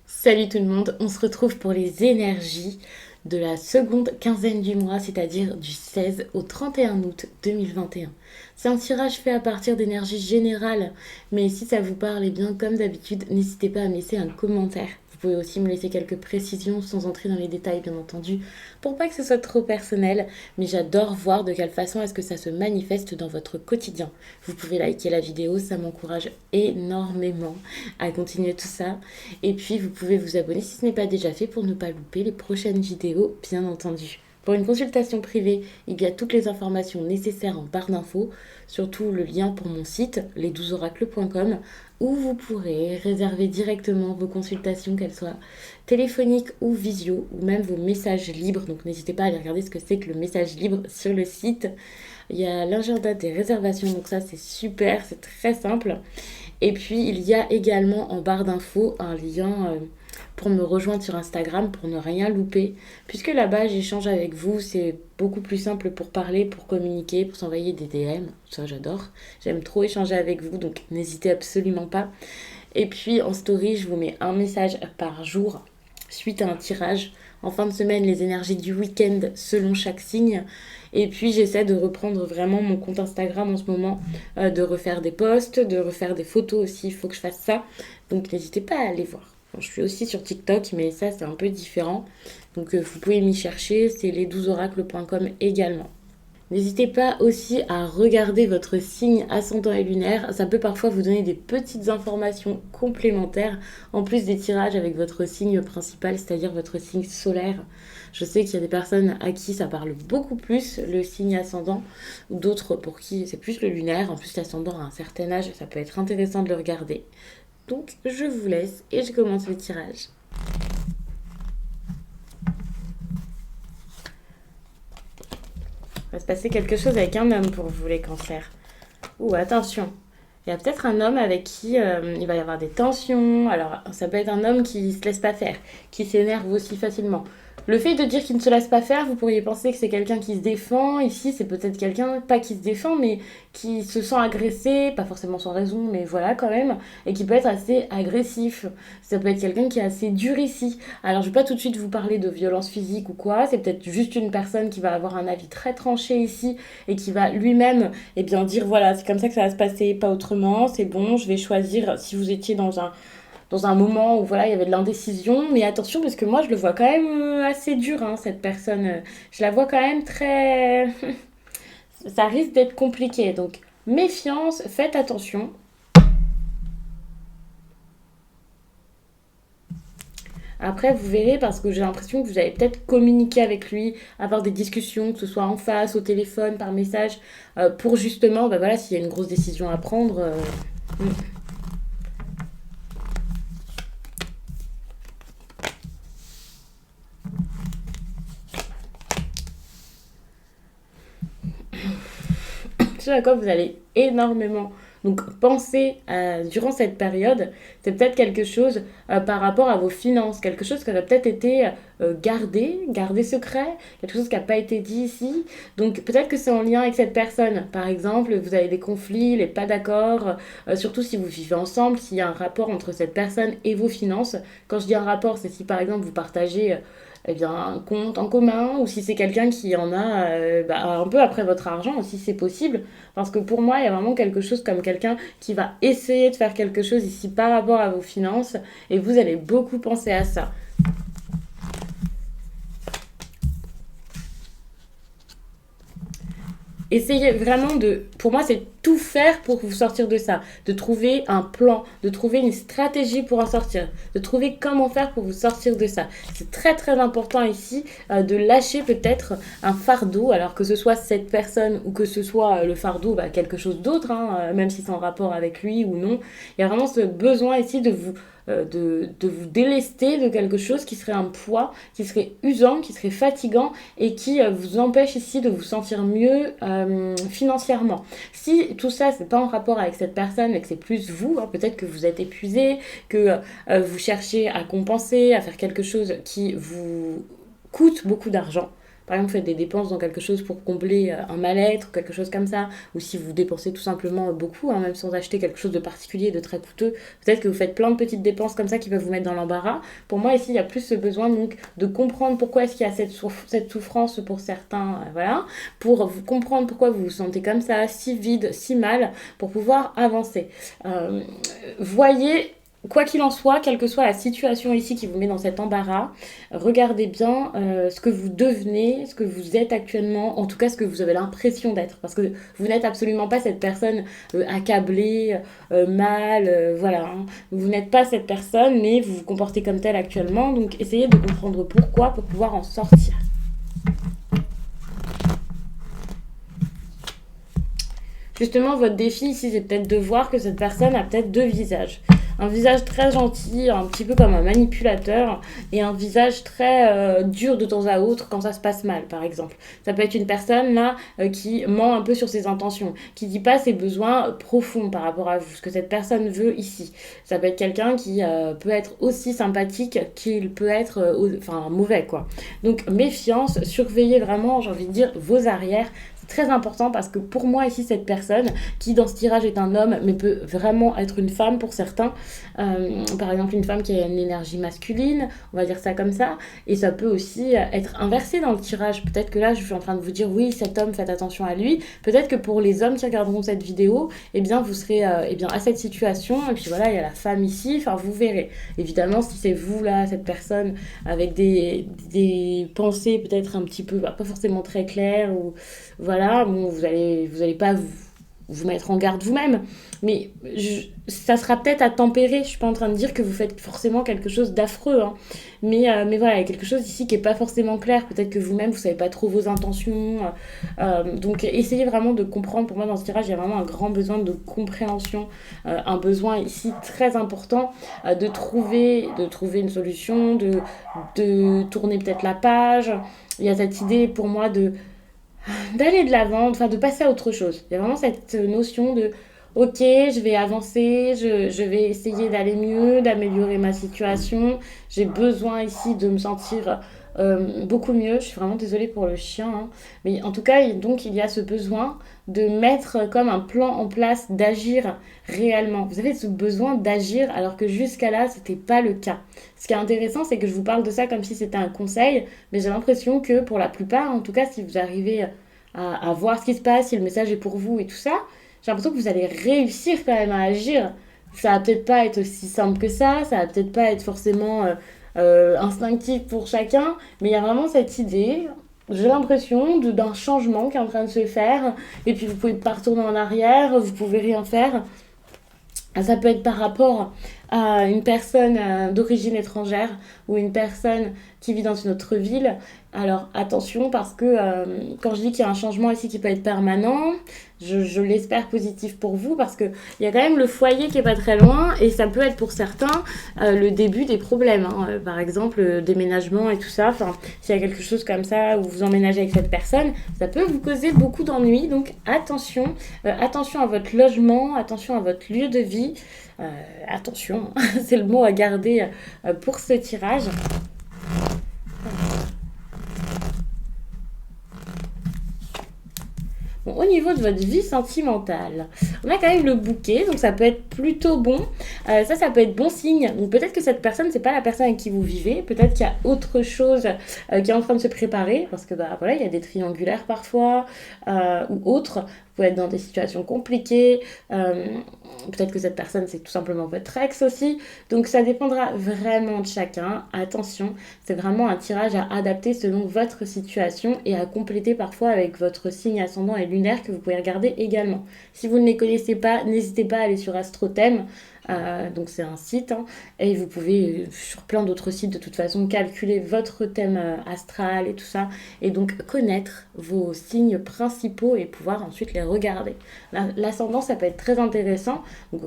Salut tout le monde, on se retrouve pour les énergies de la seconde quinzaine du mois, c'est-à-dire du 16 au 31 août 2021. C'est un tirage fait à partir d'énergie générale, mais si ça vous parle, eh bien comme d'habitude, n'hésitez pas à me laisser un commentaire. Vous pouvez aussi me laisser quelques précisions sans entrer dans les détails bien entendu, pour pas que ce soit trop personnel, mais j'adore voir de quelle façon est-ce que ça se manifeste dans votre quotidien. Vous pouvez liker la vidéo, ça m'encourage énormément à continuer tout ça. Et puis vous pouvez vous abonner si ce n'est pas déjà fait pour ne pas louper les prochaines vidéos, bien entendu. Pour une consultation privée, il y a toutes les informations nécessaires en barre d'infos, surtout le lien pour mon site, les12oracles.com, où vous pourrez réserver directement vos consultations, qu'elles soient téléphoniques ou visio, ou même vos messages libres. Donc n'hésitez pas à aller regarder ce que c'est que le message libre sur le site. Il y a l'agenda des réservations, donc ça c'est super, c'est très simple. Et puis il y a également en barre d'infos un lien pour me rejoindre sur Instagram pour ne rien louper. Puisque là-bas j'échange avec vous, c'est beaucoup plus simple pour parler, pour communiquer, pour s'envoyer des DM. Ça j'adore. J'aime trop échanger avec vous, donc n'hésitez absolument pas. Et puis en story, je vous mets un message par jour suite à un tirage. En fin de semaine, les énergies du week-end selon chaque signe. Et puis j'essaie de reprendre vraiment mon compte Instagram en ce moment, de refaire des posts, de refaire des photos aussi, il faut que je fasse ça. Donc n'hésitez pas à aller voir. Bon, je suis aussi sur TikTok, mais ça c'est un peu différent. Donc vous pouvez m'y chercher, c'est les12oracles.com également. N'hésitez pas aussi à regarder votre signe ascendant et lunaire. Ça peut parfois vous donner des petites informations complémentaires en plus des tirages avec votre signe principal, c'est-à-dire votre signe solaire. Je sais qu'il y a des personnes à qui ça parle beaucoup plus, le signe ascendant, ou d'autres pour qui c'est plus le lunaire. En plus, l'ascendant à un certain âge, ça peut être intéressant de le regarder. Donc, je vous laisse et je commence le tirage. Il va se passer quelque chose avec un homme pour vous, les cancers. Ouh, attention. Il y a peut-être un homme avec qui il va y avoir des tensions. Alors, ça peut être un homme qui se laisse pas faire, qui s'énerve aussi facilement. Le fait de dire qu'il ne se laisse pas faire, vous pourriez penser que c'est quelqu'un qui se défend. Ici, c'est peut-être quelqu'un, pas qui se défend, mais qui se sent agressé, pas forcément sans raison, mais voilà quand même, et qui peut être assez agressif. Ça peut être quelqu'un qui est assez dur ici. Alors, je vais pas tout de suite vous parler de violence physique ou quoi, c'est peut-être juste une personne qui va avoir un avis très tranché ici, et qui va lui-même, eh bien, dire voilà, c'est comme ça que ça va se passer, pas autrement, c'est bon, je vais choisir, si vous étiez dans un moment où voilà, il y avait de l'indécision. Mais attention, parce que moi, je le vois quand même assez dur, hein, cette personne. Je la vois quand même très... ça risque d'être compliqué. Donc, méfiance, faites attention. Après, vous verrez, parce que j'ai l'impression que vous allez peut-être communiquer avec lui, avoir des discussions, que ce soit en face, au téléphone, par message, pour justement, bah voilà, s'il y a une grosse décision à prendre... ce à quoi vous allez énormément donc penser durant cette période, c'est peut-être quelque chose par rapport à vos finances, quelque chose qui aurait peut-être été gardé secret, quelque chose qui n'a pas été dit ici. Donc peut-être que c'est en lien avec cette personne. Par exemple, vous avez des conflits, il n'est pas d'accord, surtout si vous vivez ensemble, s'il y a un rapport entre cette personne et vos finances. Quand je dis un rapport, c'est si par exemple vous partagez eh bien, un compte en commun, ou si c'est quelqu'un qui en a un peu après votre argent, si c'est possible. Parce que pour moi, il y a vraiment quelque chose comme quelqu'un qui va essayer de faire quelque chose ici par rapport à vos finances, et vous allez beaucoup penser à ça. Essayez vraiment de, pour moi, c'est tout faire pour vous sortir de ça, de trouver un plan, de trouver une stratégie pour en sortir, de trouver comment faire pour vous sortir de ça. C'est très très important ici de lâcher peut-être un fardeau, alors que ce soit cette personne ou que ce soit le fardeau, quelque chose d'autre, hein, même si c'est en rapport avec lui ou non. Il y a vraiment ce besoin ici de vous délester de quelque chose qui serait un poids, qui serait usant, qui serait fatigant et qui vous empêche ici de vous sentir mieux financièrement. Si tout ça c'est pas en rapport avec cette personne et que c'est plus vous, hein, peut-être que vous êtes épuisé, que vous cherchez à compenser, à faire quelque chose qui vous coûte beaucoup d'argent. par exemple, vous faites des dépenses dans quelque chose pour combler un mal-être, quelque chose comme ça, ou si vous dépensez tout simplement beaucoup, hein, même sans acheter quelque chose de particulier, de très coûteux, peut-être que vous faites plein de petites dépenses comme ça qui peuvent vous mettre dans l'embarras. Pour moi, ici, il y a plus ce besoin donc de comprendre pourquoi est-ce qu'il y a cette souffrance pour certains, voilà, pour vous comprendre pourquoi vous vous sentez comme ça, si vide, si mal, pour pouvoir avancer. Voyez, quoi qu'il en soit, quelle que soit la situation ici qui vous met dans cet embarras, regardez bien ce que vous devenez, ce que vous êtes actuellement, en tout cas ce que vous avez l'impression d'être. Parce que vous n'êtes absolument pas cette personne accablée, mal, voilà. Hein. Vous n'êtes pas cette personne, mais vous vous comportez comme telle actuellement. Donc essayez de comprendre pourquoi pour pouvoir en sortir. Justement, votre défi ici, c'est peut-être de voir que cette personne a peut-être deux visages. Un visage très gentil, un petit peu comme un manipulateur, et un visage très dur de temps à autre quand ça se passe mal, par exemple. Ça peut être une personne là qui ment un peu sur ses intentions, qui dit pas ses besoins profonds par rapport à vous, ce que cette personne veut ici. Ça peut être quelqu'un qui peut être aussi sympathique qu'il peut être mauvais, quoi. Donc méfiance, surveillez vraiment, j'ai envie de dire, vos arrières. Très important parce que pour moi ici cette personne qui dans ce tirage est un homme mais peut vraiment être une femme pour certains, par exemple une femme qui a une énergie masculine, on va dire ça comme ça, et ça peut aussi être inversé dans le tirage. Peut-être que là je suis en train de vous dire oui cet homme faites attention à lui, peut-être que pour les hommes qui regarderont cette vidéo, eh bien vous serez à cette situation et puis voilà il y a la femme ici, enfin vous verrez. Évidemment si c'est vous là cette personne avec des pensées peut-être un petit peu pas forcément très claires ou voilà, bon, vous allez pas vous mettre en garde vous-même, mais ça sera peut-être à tempérer. Je suis pas en train de dire que vous faites forcément quelque chose d'affreux, hein. Mais voilà, il y a quelque chose ici qui est pas forcément clair. Peut-être que vous-même vous savez pas trop vos intentions. Donc essayez vraiment de comprendre. Pour moi, dans ce tirage, il y a vraiment un grand besoin de compréhension, un besoin ici très important de trouver une solution, de tourner peut-être la page. Il y a cette idée pour moi d'aller de l'avant, enfin de passer à autre chose. Il y a vraiment cette notion de ok, je vais avancer, je vais essayer d'aller mieux, d'améliorer ma situation. J'ai besoin ici de me sentir beaucoup mieux. Je suis vraiment désolée pour le chien. Hein. Mais en tout cas, donc il y a ce besoin de mettre comme un plan en place, d'agir réellement. Vous avez ce besoin d'agir alors que jusqu'à là, c'était pas le cas. Ce qui est intéressant, c'est que je vous parle de ça comme si c'était un conseil, mais j'ai l'impression que pour la plupart, en tout cas, si vous arrivez à voir ce qui se passe, si le message est pour vous et tout ça, j'ai l'impression que vous allez réussir quand même à agir. Ça va peut-être pas être aussi simple que ça va peut-être pas être forcément instinctif pour chacun, mais il y a vraiment cette idée, j'ai l'impression d'un changement qui est en train de se faire, et puis vous pouvez pas retourner en arrière, vous pouvez rien faire. Ça peut être par rapport à une personne d'origine étrangère ou une personne qui vit dans une autre ville. Alors attention parce que quand je dis qu'il y a un changement ici qui peut être permanent, je l'espère positif pour vous parce qu'il y a quand même le foyer qui est pas très loin et ça peut être pour certains le début des problèmes. Hein. Par exemple, le déménagement et tout ça. Enfin, s'il y a quelque chose comme ça où vous emménagez avec cette personne, ça peut vous causer beaucoup d'ennuis. Donc attention, attention à votre logement, attention à votre lieu de vie. Attention, c'est le mot à garder pour ce tirage. Bon, au niveau de votre vie sentimentale, on a quand même le bouquet, donc ça peut être plutôt bon. Ça peut être bon signe. Donc peut-être que cette personne, c'est pas la personne avec qui vous vivez. Peut-être qu'il y a autre chose qui est en train de se préparer, parce que voilà, il y a des triangulaires parfois ou autres. Vous pouvez être dans des situations compliquées. Peut-être que cette personne, c'est tout simplement votre ex aussi. Donc ça dépendra vraiment de chacun. Attention, c'est vraiment un tirage à adapter selon votre situation et à compléter parfois avec votre signe ascendant et lunaire que vous pouvez regarder également. Si vous ne les connaissez pas, n'hésitez pas à aller sur AstroThème. Donc c'est un site hein, et vous pouvez sur plein d'autres sites de toute façon calculer votre thème astral et tout ça et donc connaître vos signes principaux et pouvoir ensuite les regarder. L'ascendant ça peut être très intéressant donc,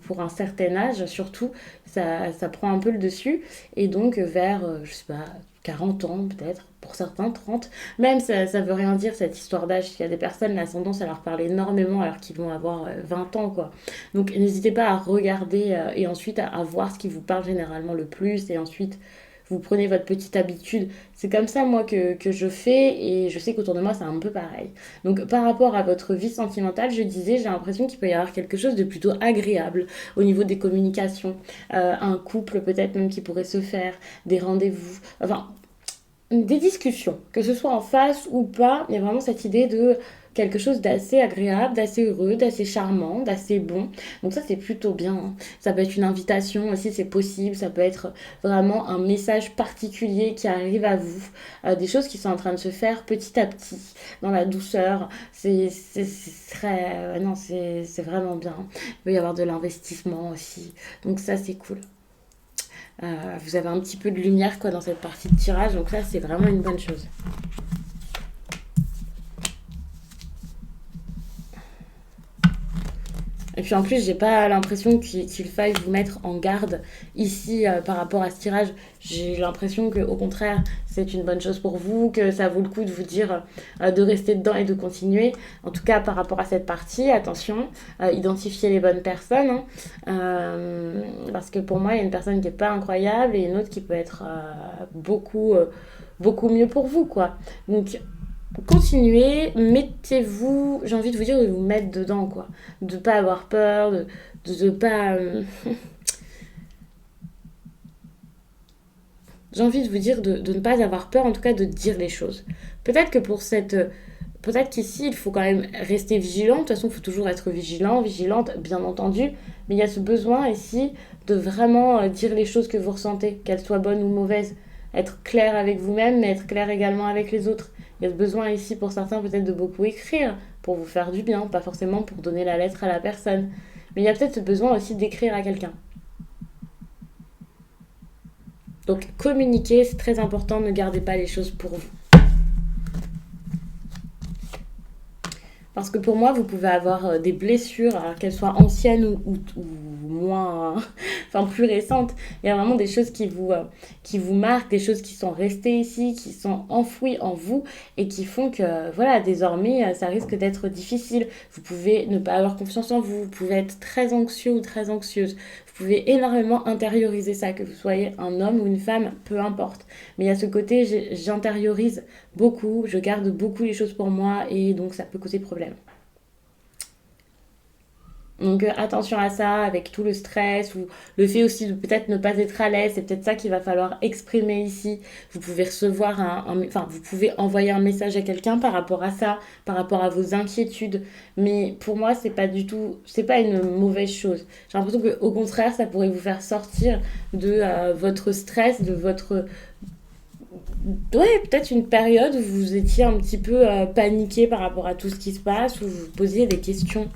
pour un certain âge surtout ça prend un peu le dessus et donc vers je sais pas 40 ans peut-être, pour certains 30. Même ça veut rien dire cette histoire d'âge. Il y a des personnes, l'ascendant, ça leur parle énormément alors qu'ils vont avoir 20 ans quoi. Donc n'hésitez pas à regarder et ensuite à voir ce qui vous parle généralement le plus et ensuite vous prenez votre petite habitude. C'est comme ça, moi, que je fais et je sais qu'autour de moi, c'est un peu pareil. Donc, par rapport à votre vie sentimentale, je disais, j'ai l'impression qu'il peut y avoir quelque chose de plutôt agréable au niveau des communications. Un couple, peut-être même, qui pourrait se faire, des rendez-vous. Enfin, des discussions, que ce soit en face ou pas, il y a vraiment cette idée de quelque chose d'assez agréable, d'assez heureux, d'assez charmant, d'assez bon. Donc ça, c'est plutôt bien, hein. Ça peut être une invitation aussi, c'est possible. Ça peut être vraiment un message particulier qui arrive à vous. Des choses qui sont en train de se faire petit à petit, dans la douceur. C'est très... non, c'est vraiment bien. Il peut y avoir de l'investissement aussi. Donc ça, c'est cool. Vous avez un petit peu de lumière quoi dans cette partie de tirage, donc ça c'est vraiment une bonne chose. Et puis en plus, j'ai pas l'impression qu'il faille vous mettre en garde ici par rapport à ce tirage. J'ai l'impression que au contraire, c'est une bonne chose pour vous, que ça vaut le coup de vous dire de rester dedans et de continuer. En tout cas, par rapport à cette partie, attention, identifiez les bonnes personnes, hein. Parce que pour moi, il y a une personne qui est pas incroyable et une autre qui peut être beaucoup mieux pour vous, quoi. Donc continuez, mettez-vous, j'ai envie de vous dire de vous mettre dedans, quoi. De pas avoir peur, de pas. J'ai envie de vous dire de ne pas avoir peur, en tout cas de dire les choses. Peut-être que pour cette. Peut-être qu'ici, il faut quand même rester vigilant. De toute façon, il faut toujours être vigilant, vigilante, bien entendu. Mais il y a ce besoin ici de vraiment dire les choses que vous ressentez, qu'elles soient bonnes ou mauvaises. Être clair avec vous-même, mais être clair également avec les autres. Il y a ce besoin ici pour certains peut-être de beaucoup écrire pour vous faire du bien, pas forcément pour donner la lettre à la personne. Mais il y a peut-être ce besoin aussi d'écrire à quelqu'un. Donc communiquer, c'est très important, ne gardez pas les choses pour vous. Parce que pour moi, vous pouvez avoir des blessures, alors qu'elles soient anciennes ou moins, enfin plus récentes. Il y a vraiment des choses qui vous marquent, des choses qui sont restées ici, qui sont enfouies en vous et qui font que, voilà, désormais, ça risque d'être difficile. Vous pouvez ne pas avoir confiance en vous, vous pouvez être très anxieux ou très anxieuse. Vous pouvez énormément intérioriser ça, que vous soyez un homme ou une femme, peu importe. Mais il y a ce côté, j'intériorise beaucoup, je garde beaucoup les choses pour moi et donc ça peut causer problème. Donc attention à ça, avec tout le stress ou le fait aussi de peut-être ne pas être à l'aise, c'est peut-être ça qu'il va falloir exprimer ici. Vous pouvez recevoir enfin vous pouvez envoyer un message à quelqu'un par rapport à ça, par rapport à vos inquiétudes. Mais pour moi, c'est pas du tout, c'est pas une mauvaise chose. J'ai l'impression que au contraire, ça pourrait vous faire sortir de votre stress, de votre ouais, peut-être une période où vous étiez un petit peu paniqué par rapport à tout ce qui se passe, où vous vous posiez des questions.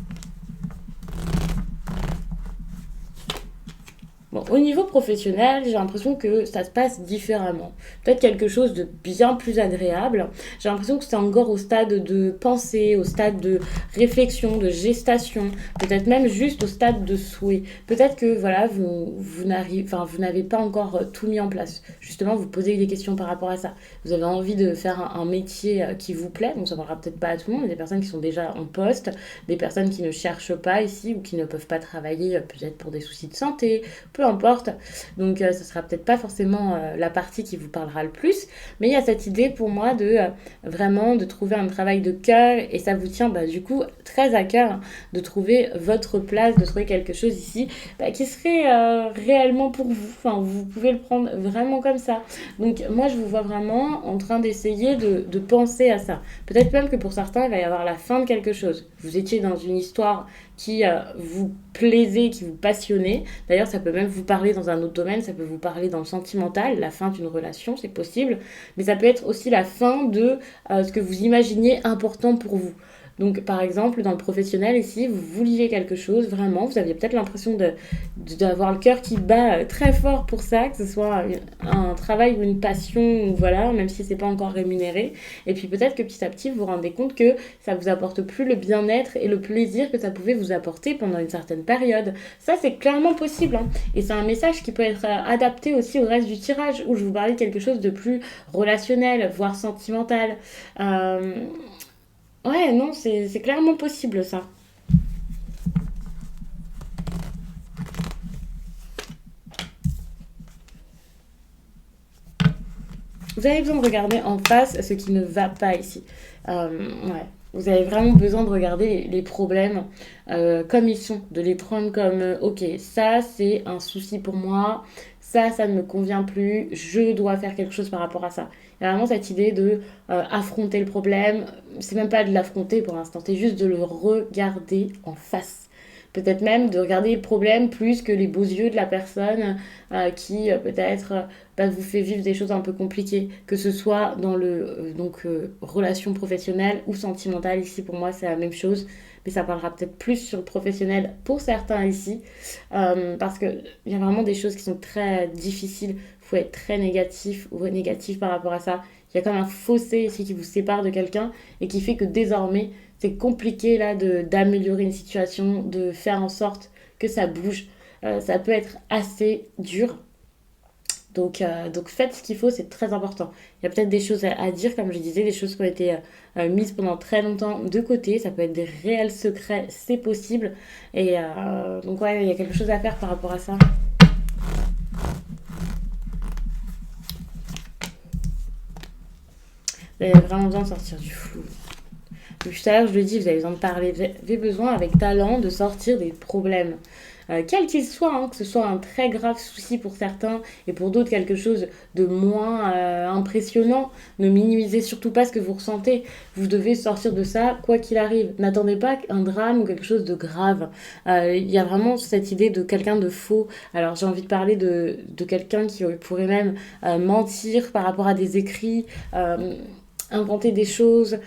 Bon, au niveau professionnel, j'ai l'impression que ça se passe différemment. Peut-être quelque chose de bien plus agréable. J'ai l'impression que c'est encore au stade de pensée, au stade de réflexion, de gestation, peut-être même juste au stade de souhait. Peut-être que voilà, vous n'avez pas encore tout mis en place. Justement, vous posez des questions par rapport à ça. Vous avez envie de faire un métier qui vous plaît, donc ça ne parlera peut-être pas à tout le monde, il y a des personnes qui sont déjà en poste, des personnes qui ne cherchent pas ici ou qui ne peuvent pas travailler peut-être pour des soucis de santé, peu importe. Donc ce sera peut-être pas forcément la partie qui vous parlera le plus, mais il y a cette idée pour moi de vraiment de trouver un travail de cœur et ça vous tient du coup très à cœur, hein, de trouver votre place, de trouver quelque chose ici qui serait réellement pour vous. Enfin, vous pouvez le prendre vraiment comme ça. Donc moi je vous vois vraiment en train d'essayer de penser à ça. Peut-être même que pour certains il va y avoir la fin de quelque chose. Vous étiez dans une histoire qui vous plaisait, qui vous passionnait. D'ailleurs, ça peut même vous parler dans un autre domaine, ça peut vous parler dans le sentimental, la fin d'une relation, c'est possible. Mais ça peut être aussi la fin de ce que vous imaginiez important pour vous. Donc, par exemple, dans le professionnel, ici, vous vouliez quelque chose, vraiment, vous aviez peut-être l'impression d'avoir le cœur qui bat très fort pour ça, que ce soit un travail ou une passion, ou voilà, même si c'est pas encore rémunéré. Et puis peut-être que petit à petit, vous vous rendez compte que ça vous apporte plus le bien-être et le plaisir que ça pouvait vous apporter pendant une certaine période. Ça, c'est clairement possible, hein. Et c'est un message qui peut être adapté aussi au reste du tirage, où je vous parlais de quelque chose de plus relationnel, voire sentimental. Euh, Ouais, non, c'est clairement possible ça. Vous avez besoin de regarder en face ce qui ne va pas ici. Ouais. Vous avez vraiment besoin de regarder les problèmes comme ils sont, de les prendre comme ok, ça c'est un souci pour moi, ça ne me convient plus, je dois faire quelque chose par rapport à ça. Il y a vraiment cette idée de affronter le problème, c'est même pas de l'affronter pour l'instant, c'est juste de le regarder en face. Peut-être même de regarder le problème plus que les beaux yeux de la personne qui peut-être vous fait vivre des choses un peu compliquées, que ce soit dans le relation professionnelle ou sentimentale. Ici pour moi c'est la même chose, mais ça parlera peut-être plus sur le professionnel pour certains ici, parce qu'il y a vraiment des choses qui sont très difficiles. Il faut être très négatif ou négatif par rapport à ça. Il y a comme un fossé ici qui vous sépare de quelqu'un et qui fait que désormais c'est compliqué là d'améliorer une situation, de faire en sorte que ça bouge. Ça peut être assez dur. Donc faites ce qu'il faut, c'est très important. Il y a peut-être des choses à dire, comme je disais, des choses qui ont été mises pendant très longtemps de côté. Ça peut être des réels secrets, c'est possible. Et donc ouais, il y a quelque chose à faire par rapport à ça. Vous avez vraiment besoin de sortir du flou. Donc, tout à l'heure, je le dis, vous avez besoin de parler, vous avez besoin avec talent de sortir des problèmes. Quel qu'il soit, hein, que ce soit un très grave souci pour certains et pour d'autres quelque chose de moins impressionnant, ne minimisez surtout pas ce que vous ressentez. Vous devez sortir de ça quoi qu'il arrive. N'attendez pas un drame ou quelque chose de grave. Il y a vraiment cette idée de quelqu'un de faux. Alors j'ai envie de parler de quelqu'un qui pourrait même mentir par rapport à des écrits, inventer des choses.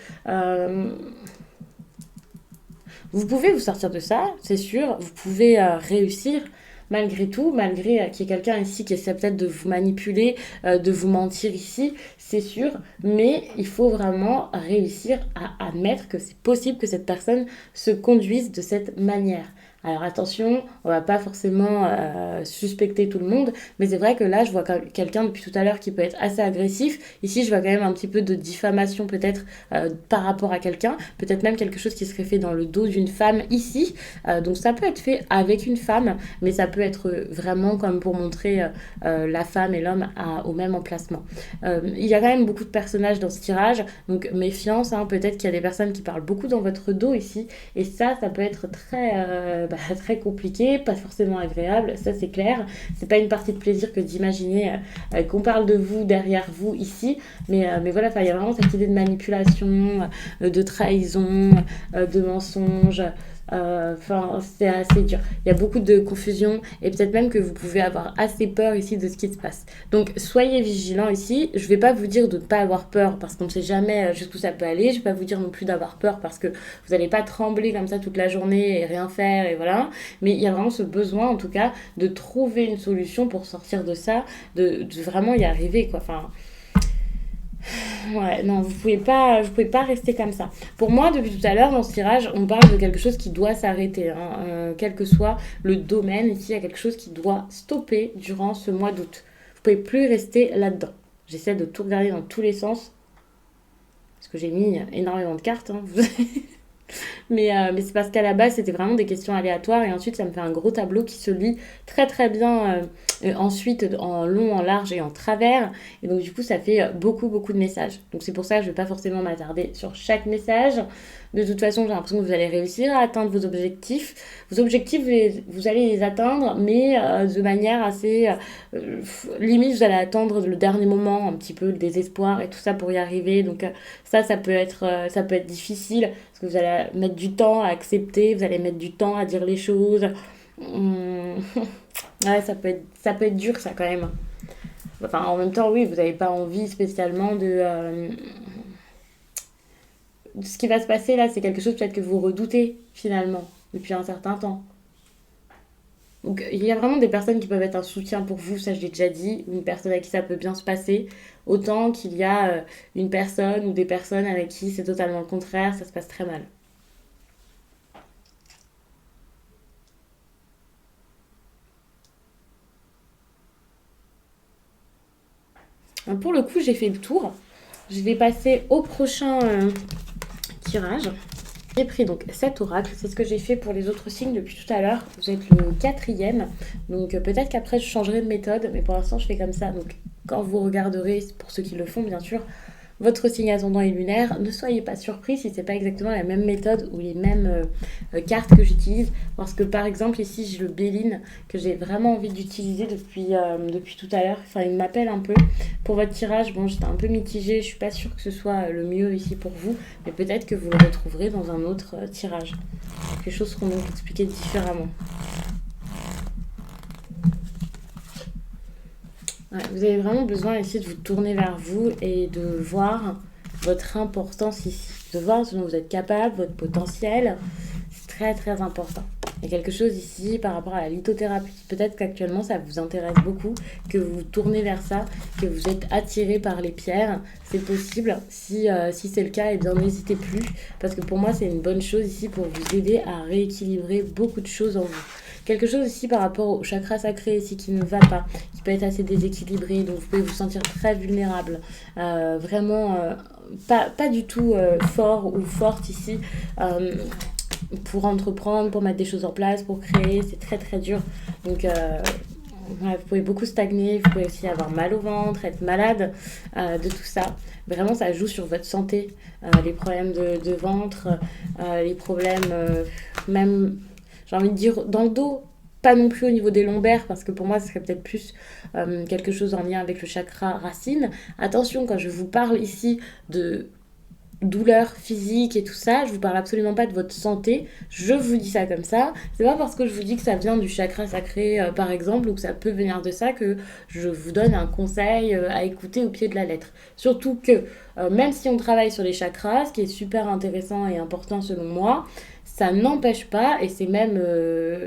Vous pouvez vous sortir de ça, c'est sûr. Vous pouvez réussir malgré tout, malgré qu'il y ait quelqu'un ici qui essaie peut-être de vous manipuler, de vous mentir ici, c'est sûr. Mais il faut vraiment réussir à admettre que c'est possible que cette personne se conduise de cette manière. Alors attention, on va pas forcément suspecter tout le monde, mais c'est vrai que là, je vois quelqu'un depuis tout à l'heure qui peut être assez agressif. Ici, je vois quand même un petit peu de diffamation peut-être par rapport à quelqu'un, peut-être même quelque chose qui serait fait dans le dos d'une femme ici. Donc ça peut être fait avec une femme, mais ça peut être vraiment comme pour montrer la femme et l'homme au même emplacement. Il y a quand même beaucoup de personnages dans ce tirage, donc méfiance, hein, peut-être qu'il y a des personnes qui parlent beaucoup dans votre dos ici, et ça peut être très compliqué, pas forcément agréable, ça c'est clair. C'est pas une partie de plaisir que d'imaginer qu'on parle de vous derrière vous ici, mais voilà, il y a vraiment cette idée de manipulation, de trahison, de mensonge. C'est assez dur. Il y a beaucoup de confusion et peut-être même que vous pouvez avoir assez peur ici de ce qui se passe. Donc soyez vigilants ici. Je vais pas vous dire de ne pas avoir peur parce qu'on ne sait jamais jusqu'où ça peut aller. Je vais pas vous dire non plus d'avoir peur parce que vous n'allez pas trembler comme ça toute la journée et rien faire et voilà. Mais il y a vraiment ce besoin en tout cas de trouver une solution pour sortir de ça, de vraiment y arriver quoi. Ouais, non, vous pouvez pas rester comme ça. Pour moi, depuis tout à l'heure, dans ce tirage, on parle de quelque chose qui doit s'arrêter, hein. Quel que soit le domaine, ici, il y a quelque chose qui doit stopper durant ce mois d'août. Vous pouvez plus rester là-dedans. J'essaie de tout regarder dans tous les sens, parce que j'ai mis énormément de cartes, hein. Mais c'est parce qu'à la base, c'était vraiment des questions aléatoires. Et ensuite, ça me fait un gros tableau qui se lit très très bien ensuite en long, en large et en travers. Et donc, du coup, ça fait beaucoup beaucoup de messages. Donc, c'est pour ça que je ne vais pas forcément m'attarder sur chaque message. De toute façon, j'ai l'impression que vous allez réussir à atteindre vos objectifs. Vos objectifs, vous allez les atteindre, mais de manière assez... limite, vous allez attendre le dernier moment, un petit peu le désespoir et tout ça pour y arriver. Donc ça peut être difficile, parce que vous allez mettre du temps à accepter, vous allez mettre du temps à dire les choses. Ouais, ça peut être dur, ça, quand même. Enfin, en même temps, oui, vous n'avez pas envie spécialement de ce qui va se passer là, c'est quelque chose peut-être que vous redoutez finalement depuis un certain temps. Donc il y a vraiment des personnes qui peuvent être un soutien pour vous, ça je l'ai déjà dit, ou une personne avec qui ça peut bien se passer, autant qu'il y a une personne ou des personnes avec qui c'est totalement le contraire, ça se passe très mal. Pour le coup, j'ai fait le tour. Je vais passer au prochain tirage. J'ai pris donc cet oracle, c'est ce que j'ai fait pour les autres signes depuis tout à l'heure. Vous êtes le quatrième, donc peut-être qu'après je changerai de méthode, mais pour l'instant je fais comme ça. Donc quand vous regarderez, pour ceux qui le font bien sûr, votre signe ascendant et lunaire, ne soyez pas surpris si c'est pas exactement la même méthode ou les mêmes cartes que j'utilise. Parce que par exemple ici j'ai le Béline que j'ai vraiment envie d'utiliser depuis tout à l'heure. Enfin il m'appelle un peu. Pour votre tirage, bon j'étais un peu mitigée, je suis pas sûre que ce soit le mieux ici pour vous. Mais peut-être que vous le retrouverez dans un autre tirage. Quelque chose qu'on va vous expliquer différemment. Ouais, vous avez vraiment besoin ici de vous tourner vers vous et de voir votre importance ici. De voir ce dont vous êtes capable, votre potentiel. C'est très très important. Il y a quelque chose ici par rapport à la lithothérapie. Peut-être qu'actuellement ça vous intéresse beaucoup, que vous vous tournez vers ça, que vous êtes attiré par les pierres. C'est possible. Si c'est le cas, eh bien n'hésitez plus. Parce que pour moi c'est une bonne chose ici pour vous aider à rééquilibrer beaucoup de choses en vous. Quelque chose ici par rapport au chakra sacré ici qui ne va pas, qui peut être assez déséquilibré, donc vous pouvez vous sentir très vulnérable, vraiment pas du tout fort ou forte ici. Euh, pour entreprendre, pour mettre des choses en place, pour créer, c'est très très dur. Donc ouais, vous pouvez beaucoup stagner, vous pouvez aussi avoir mal au ventre, être malade de tout ça. Vraiment, ça joue sur votre santé, les problèmes de ventre, les problèmes même, j'ai envie de dire, dans le dos. Pas non plus au niveau des lombaires, parce que pour moi, ce serait peut-être plus quelque chose en lien avec le chakra racine. Attention, quand je vous parle ici de douleurs physiques et tout ça, je vous parle absolument pas de votre santé, je vous dis ça comme ça, c'est pas parce que je vous dis que ça vient du chakra sacré par exemple ou que ça peut venir de ça que je vous donne un conseil à écouter au pied de la lettre. Surtout que même si on travaille sur les chakras, ce qui est super intéressant et important selon moi, ça n'empêche pas, et c'est même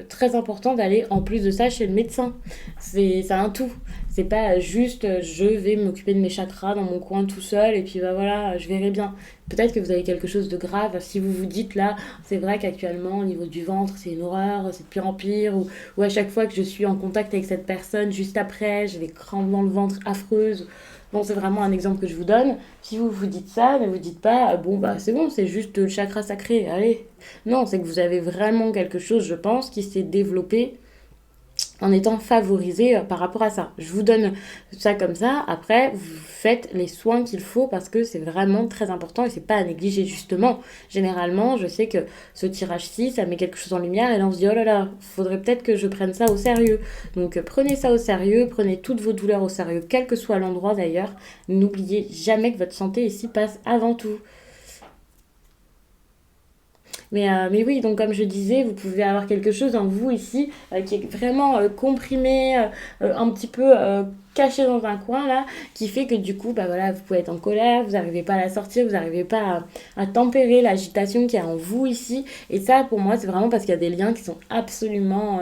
très important d'aller en plus de ça chez le médecin. C'est un tout. C'est pas juste je vais m'occuper de mes chakras dans mon coin tout seul et puis bah voilà, je verrai bien. Peut-être que vous avez quelque chose de grave. Si vous vous dites là, c'est vrai qu'actuellement au niveau du ventre c'est une horreur, c'est de pire en pire, ou à chaque fois que je suis en contact avec cette personne, juste après, j'ai des crampes dans le ventre affreuses. Bon, c'est vraiment un exemple que je vous donne. Si vous vous dites ça, ne vous dites pas, bon bah c'est bon, c'est juste le chakra sacré, allez. Non, c'est que vous avez vraiment quelque chose, je pense, qui s'est développé en étant favorisé par rapport à ça. Je vous donne ça comme ça. Après, vous faites les soins qu'il faut parce que c'est vraiment très important et c'est pas à négliger justement. Généralement, je sais que ce tirage-ci, ça met quelque chose en lumière et là on se dit oh là là, faudrait peut-être que je prenne ça au sérieux. Donc prenez ça au sérieux, prenez toutes vos douleurs au sérieux, quel que soit l'endroit d'ailleurs. N'oubliez jamais que votre santé ici passe avant tout. Mais oui, donc comme je disais, vous pouvez avoir quelque chose en vous ici qui est vraiment comprimé, un petit peu caché dans un coin là, qui fait que du coup, bah voilà, vous pouvez être en colère, vous n'arrivez pas à la sortir, vous n'arrivez pas à tempérer l'agitation qu'il y a en vous ici. Et ça, pour moi, c'est vraiment parce qu'il y a des liens qui sont absolument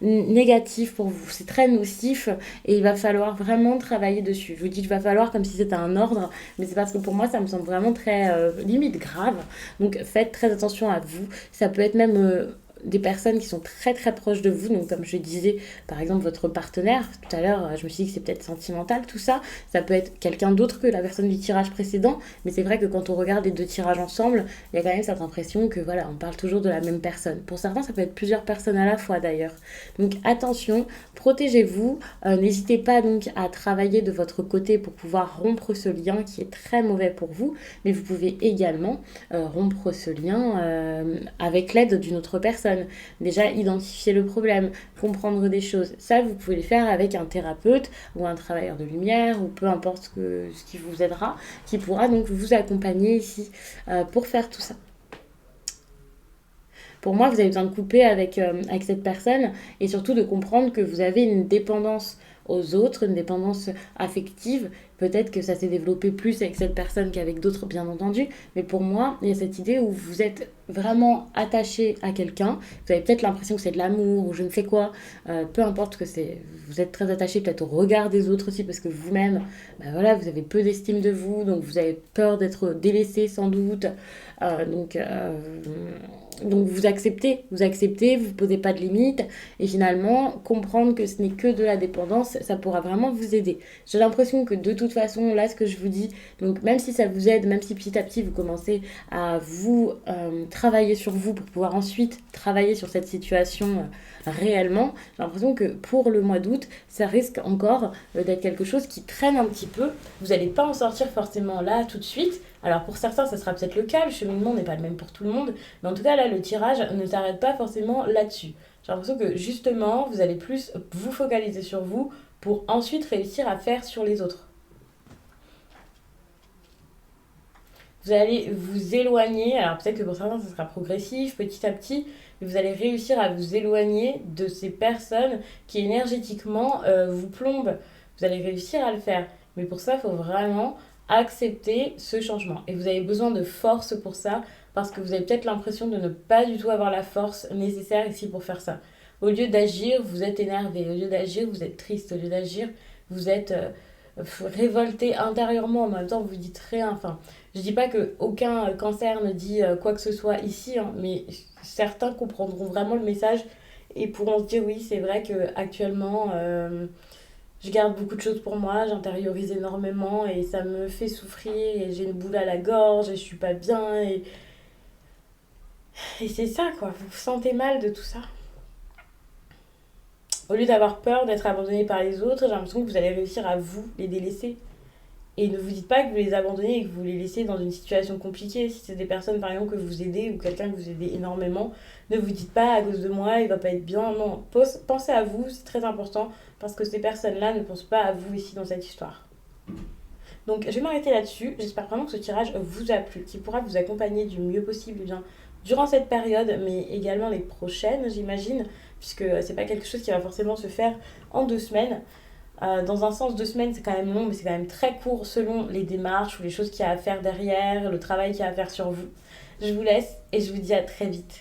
négatifs pour vous. C'est très nocif et il va falloir vraiment travailler dessus. Je vous dis, il va falloir comme si c'était un ordre, mais c'est parce que pour moi, ça me semble vraiment très limite grave. Donc faites très attention à vous. Ça peut être même des personnes qui sont très très proches de vous. Donc comme je disais, par exemple votre partenaire, tout à l'heure je me suis dit que c'est peut-être sentimental tout ça. Ça peut être quelqu'un d'autre que la personne du tirage précédent. Mais c'est vrai que quand on regarde les deux tirages ensemble, il y a quand même cette impression que voilà, on parle toujours de la même personne. Pour certains, ça peut être plusieurs personnes à la fois d'ailleurs. Donc attention, protégez-vous. N'hésitez pas donc à travailler de votre côté pour pouvoir rompre ce lien qui est très mauvais pour vous. Mais vous pouvez également rompre ce lien avec l'aide d'une autre personne. Déjà, identifier le problème, comprendre des choses. Ça, vous pouvez le faire avec un thérapeute ou un travailleur de lumière ou peu importe ce qui vous aidera, qui pourra donc vous accompagner ici pour faire tout ça. Pour moi, vous avez besoin de couper avec cette personne et surtout de comprendre que vous avez une dépendance aux autres, une dépendance affective. Peut-être que ça s'est développé plus avec cette personne qu'avec d'autres, bien entendu. Mais pour moi, il y a cette idée où vous êtes vraiment attaché à quelqu'un. Vous avez peut-être l'impression que c'est de l'amour ou je ne sais quoi. Peu importe que c'est. Vous êtes très attaché peut-être au regard des autres aussi parce que vous-même, bah voilà, vous avez peu d'estime de vous. Donc vous avez peur d'être délaissé sans doute. Euh, donc, euh, donc vous vous posez pas de limites et finalement comprendre que ce n'est que de la dépendance, ça pourra vraiment vous aider. J'ai l'impression que de toute toute façon, là, ce que je vous dis, donc même si ça vous aide, même si petit à petit vous commencez à vous travailler sur vous pour pouvoir ensuite travailler sur cette situation réellement, j'ai l'impression que pour le mois d'août, ça risque encore d'être quelque chose qui traîne un petit peu. Vous n'allez pas en sortir forcément là tout de suite. Alors pour certains, ça sera peut-être le cas, le cheminement n'est pas le même pour tout le monde, mais en tout cas là, le tirage ne s'arrête pas forcément là-dessus. J'ai l'impression que justement, vous allez plus vous focaliser sur vous pour ensuite réussir à faire sur les autres. Vous allez vous éloigner, alors peut-être que pour certains ça sera progressif, petit à petit, mais vous allez réussir à vous éloigner de ces personnes qui énergétiquement vous plombent. Vous allez réussir à le faire. Mais pour ça, il faut vraiment accepter ce changement. Et vous avez besoin de force pour ça, parce que vous avez peut-être l'impression de ne pas du tout avoir la force nécessaire ici pour faire ça. Au lieu d'agir, vous êtes énervé. Au lieu d'agir, vous êtes triste. Au lieu d'agir, vous êtes révolté intérieurement. En même temps, vous dites rien. Enfin, je dis pas que aucun cancer ne dit quoi que ce soit ici, hein, mais certains comprendront vraiment le message et pourront se dire oui, c'est vrai que actuellement je garde beaucoup de choses pour moi, j'intériorise énormément et ça me fait souffrir et j'ai une boule à la gorge et je suis pas bien et c'est ça quoi, vous vous sentez mal de tout ça. Au lieu d'avoir peur d'être abandonné par les autres, j'ai l'impression que vous allez réussir à vous les délaisser. Et ne vous dites pas que vous les abandonnez et que vous les laissez dans une situation compliquée. Si c'est des personnes par exemple que vous aidez ou quelqu'un que vous aidez énormément, ne vous dites pas à cause de moi il va pas être bien. Non, pensez à vous, c'est très important parce que ces personnes-là ne pensent pas à vous ici dans cette histoire. Donc je vais m'arrêter là-dessus. J'espère vraiment que ce tirage vous a plu, qu'il pourra vous accompagner du mieux possible bien, durant cette période, mais également les prochaines, j'imagine, puisque c'est pas quelque chose qui va forcément se faire en 2 semaines. Dans un sens, 2 semaines, c'est quand même long, mais c'est quand même très court selon les démarches ou les choses qu'il y a à faire derrière, le travail qu'il y a à faire sur vous. Je vous laisse et je vous dis à très vite.